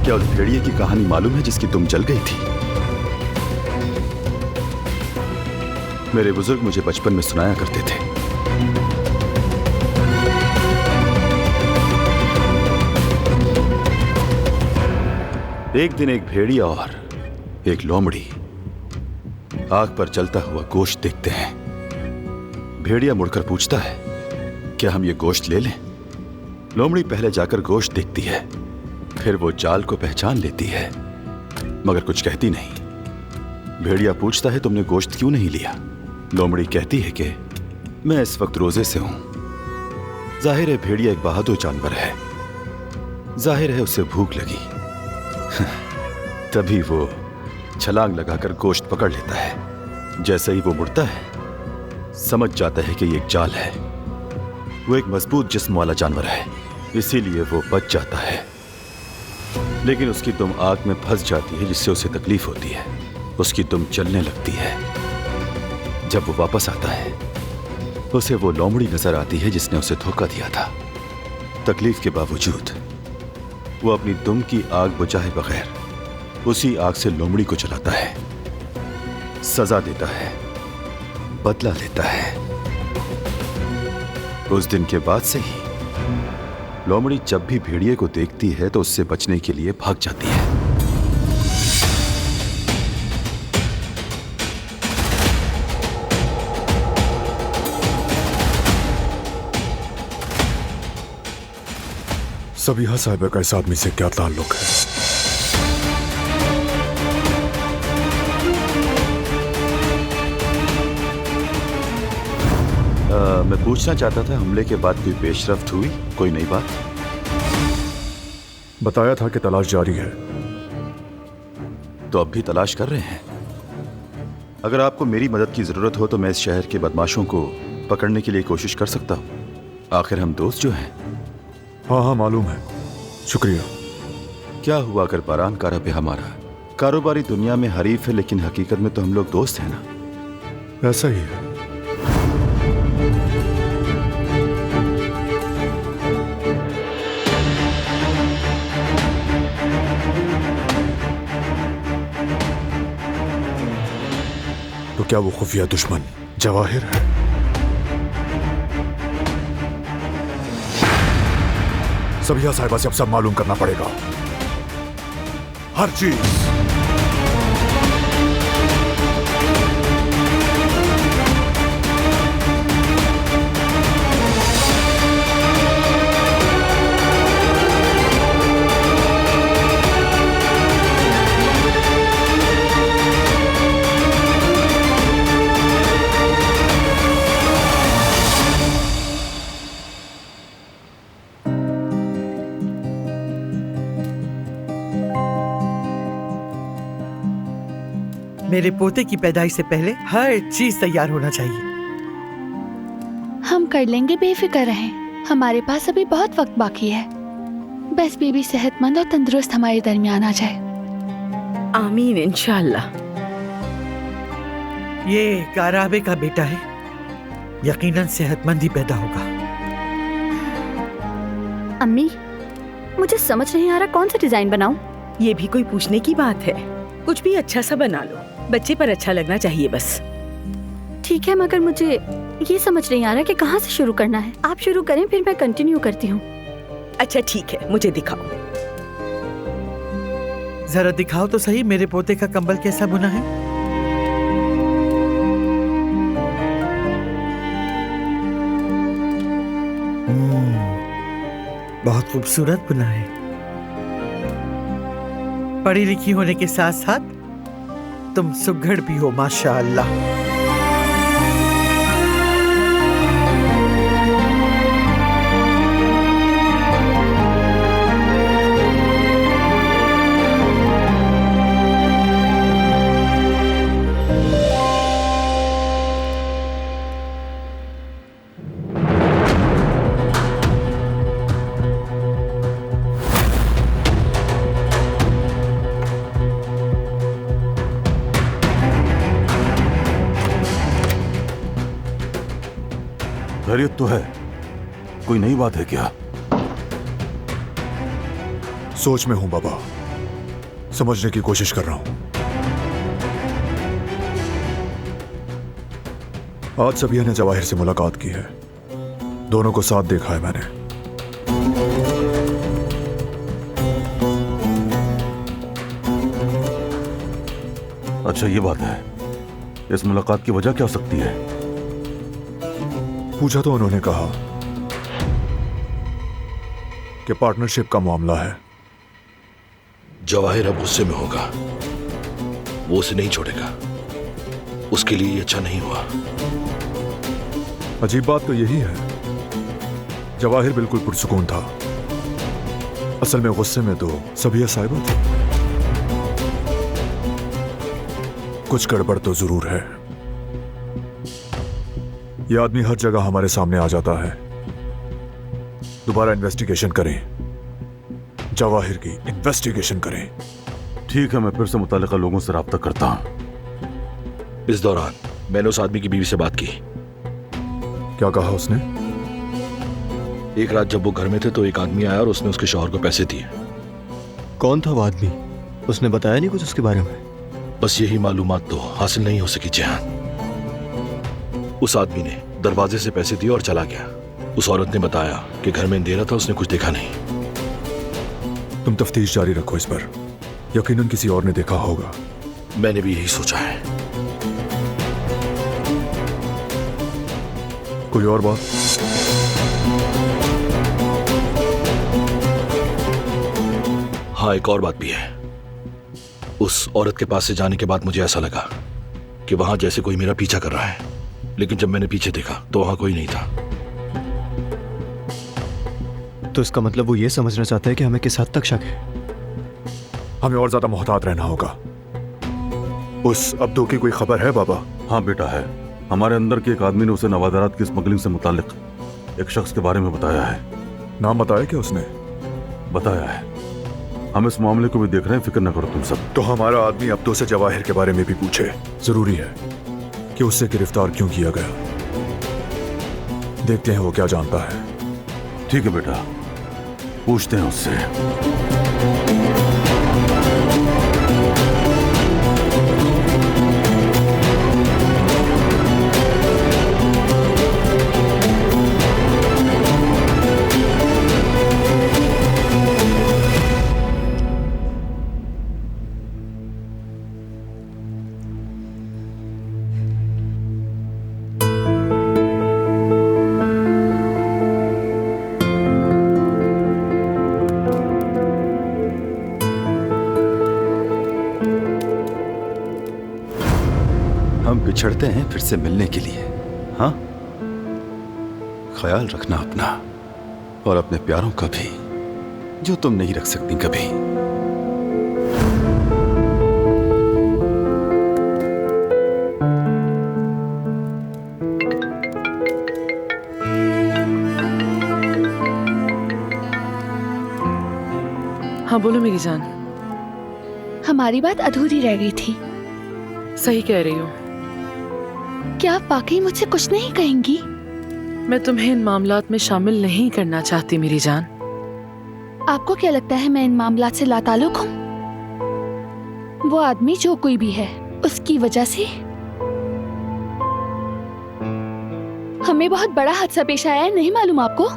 क्या उस भेड़िए की कहानी मालूम है जिसकी तुम जल गई थी? मेरे बुजुर्ग मुझे बचपन में सुनाया करते थे। एक दिन एक भेड़िया और एक लोमड़ी आग पर जलता हुआ गोश्त देखते हैं। भेड़िया मुड़कर पूछता है, क्या हम ये गोश्त ले लें? लोमड़ी पहले जाकर गोश्त देखती है, फिर वो जाल को पहचान लेती है, मगर कुछ कहती नहीं। भेड़िया पूछता है, तुमने गोश्त क्यों नहीं लिया? लोमड़ी कहती है कि मैं इस वक्त रोजे से हूं। जाहिर है भेड़िया एक बहादुर जानवर है, जाहिर है उसे भूख लगी। तभी वो छलांग लगाकर गोश्त पकड़ लेता है। जैसे ही वो मुड़ता है, समझ जाता है कि ये एक जाल है। वो एक मजबूत जिस्म वाला जानवर है, इसीलिए वो बच जाता है। लेकिन उसकी दुम आग में फंस जाती है, जिससे उसे तकलीफ होती है। उसकी दुम चलने लगती है। जब वो वापस आता है, उसे वो लोमड़ी नजर आती है जिसने उसे धोखा दिया था। तकलीफ के बावजूद वो अपनी दुम की आग बुझाए बगैर उसी आग से लोमड़ी को जलाता है, सजा देता है, बदला लेता है। उस दिन के बाद से ही लोमड़ी जब भी भेड़िए को देखती है तो उससे बचने के लिए भाग जाती है। सबिहा साहिबा का इस आदमी से क्या ताल्लुक है? मैं पूछना चाहता था, हमले के बाद कोई पेशरफ्त हुई? कोई नई बात? बताया था कि तलाश जारी है। तो अब भी तलाश कर रहे हैं? अगर आपको मेरी मदद की जरूरत हो तो मैं इस शहर के बदमाशों को पकड़ने के लिए कोशिश कर सकता हूं। आखिर हम दोस्त जो हैं। हाँ मालूम है, शुक्रिया। क्या हुआ अगर बारानकारा पे हमारा कारोबारी दुनिया में हरीफ है, लेकिन हकीकत में तो हम लोग दोस्त हैं ना? ऐसा ही है। तो क्या वो खुफिया दुश्मन जवाहिर है? सबिहा साहिबा से अब सब मालूम करना पड़ेगा, हर चीज। मेरे पोते की पैदाइश से पहले हर चीज तैयार होना चाहिए। हम कर लेंगे, बेफिक्र रहें। हमारे पास अभी बहुत वक्त बाकी है। बस बेबी सेहतमंद और तंदुरुस्त हमारे दरमियान आ जाए। आमीन इंशाअल्लाह। ये काराबे का बेटा है, यकीनन सेहतमंद ही पैदा होगा। अम्मी, मुझे समझ नहीं आ रहा कौन सा डिजाइन बनाऊं। ये भी कोई पूछने की बात है? कुछ भी अच्छा सा बना लो, बच्चे पर अच्छा लगना चाहिए बस। ठीक है, मगर मुझे ये समझ नहीं आ रहा कि कहाँ से शुरू करना है। आप शुरू करें, फिर मैं कंटिन्यू करती हूँ। अच्छा ठीक है, मुझे दिखाओ। जरा दिखाओ तो सही, मेरे पोते का कंबल कैसा बुना है। बहुत खूबसूरत बुना है। पढ़ी लिखी होने के साथ साथ तुम सुघड़ भी हो, माशाअल्लाह। खैरियत तो है? कोई नई बात है क्या? सोच में हूं बाबा। समझने की कोशिश कर रहा हूं। आज सबिया ने जवाहिर से मुलाकात की है, दोनों को साथ देखा है मैंने। अच्छा ये बात है, इस मुलाकात की वजह क्या हो सकती है? पूछा तो उन्होंने कहा कि पार्टनरशिप का मामला है। जवाहिर अब गुस्से में होगा, वो उसे नहीं छोड़ेगा। उसके लिए ये अच्छा नहीं हुआ। अजीब बात तो यही है, जवाहिर बिल्कुल पुरसुकून था, असल में गुस्से में तो सबिया साहिबा थी। कुछ गड़बड़ तो जरूर है। यह आदमी हर जगह हमारे सामने आ जाता है। दोबारा इन्वेस्टिगेशन करें, जवाहिर की इन्वेस्टिगेशन करें। ठीक है, मैं फिर से मुतालिका लोगों से राब्ता करता हूं। इस दौरान मैंने उस आदमी की बीवी से बात की। क्या कहा उसने? एक रात जब वो घर में थे तो एक आदमी आया और उसने उसके शौहर को पैसे दिए। कौन था वो आदमी? उसने बताया नहीं कुछ उसके बारे में? बस यही मालूमात तो हासिल नहीं हो सकी जहां। उस आदमी ने दरवाजे से पैसे दिए और चला गया। उस औरत ने बताया कि घर में अंधेरा था, उसने कुछ देखा नहीं। तुम तफ्तीश जारी रखो इस पर, यकीनन किसी और ने देखा होगा। मैंने भी यही सोचा है। कोई और बात? हाँ, एक और बात भी है। उस औरत के पास से जाने के बाद मुझे ऐसा लगा कि वहां जैसे कोई मेरा पीछा कर रहा है, लेकिन जब मैंने पीछे देखा तो वहां कोई नहीं था। तो इसका मतलब वो ये समझना चाहता है कि हमें किस हद तक शक है। हमें और ज्यादा मुहतात रहना होगा। उस अब्दू की कोई खबर है बाबा? हाँ बेटा है, हमारे अंदर के एक आदमी ने उसे नवादारात की स्मगलिंग से मुतालिक एक शख्स के बारे में बताया है। नाम बताया क्या उसने? बताया है। हम इस मामले को भी देख रहे हैं, फिक्र न करो तुम सब। तो हमारा आदमी अब्दू से जवाहिर के बारे में भी पूछे। जरूरी है कि उससे गिरफ्तार क्यों किया गया। देखते हैं वो क्या जानता है। ठीक है बेटा, पूछते हैं उससे। हम बिछड़ते हैं फिर से मिलने के लिए। हाँ, ख्याल रखना अपना और अपने प्यारों का भी, जो तुम नहीं रख सकती कभी। हाँ बोलो मेरी जान। हमारी बात अधूरी रह गई थी। सही कह रही हो। क्या आप वाकई मुझसे कुछ नहीं कहेंगी? मैं तुम्हें इन मामलात में शामिल नहीं करना चाहती मेरी जान। आपको क्या लगता है मैं इन मामलात से लाताल्लुक हूँ? वो आदमी जो कोई भी है, उसकी वजह से हमें बहुत बड़ा हादसा पेश आया है, नहीं मालूम आपको?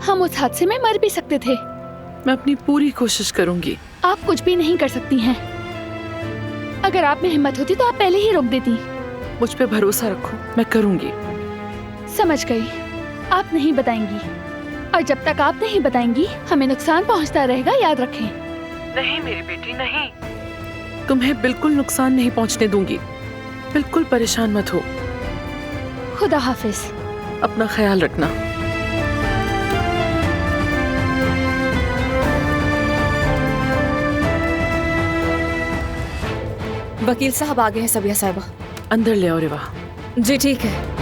हम उस हादसे में मर भी सकते थे। मैं अपनी पूरी कोशिश करूंगी। आप कुछ भी नहीं कर सकती हैं। अगर आप में हिम्मत होती तो आप पहले ही रोक देती। मुझ पे भरोसा रखो, मैं करूंगी। समझ गई, आप नहीं बताएंगी, और जब तक आप नहीं बताएंगी हमें नुकसान पहुंचता रहेगा, याद रखें। नहीं मेरी बेटी, नहीं। तुम्हें बिल्कुल नुकसान नहीं पहुंचने दूंगी। बिल्कुल परेशान मत हो। खुदा हाफिज। अपना ख्याल रखना। वकील साहब आ गए हैं सबिया साहिबा। अंदर ले आओ रिवा। जी ठीक है।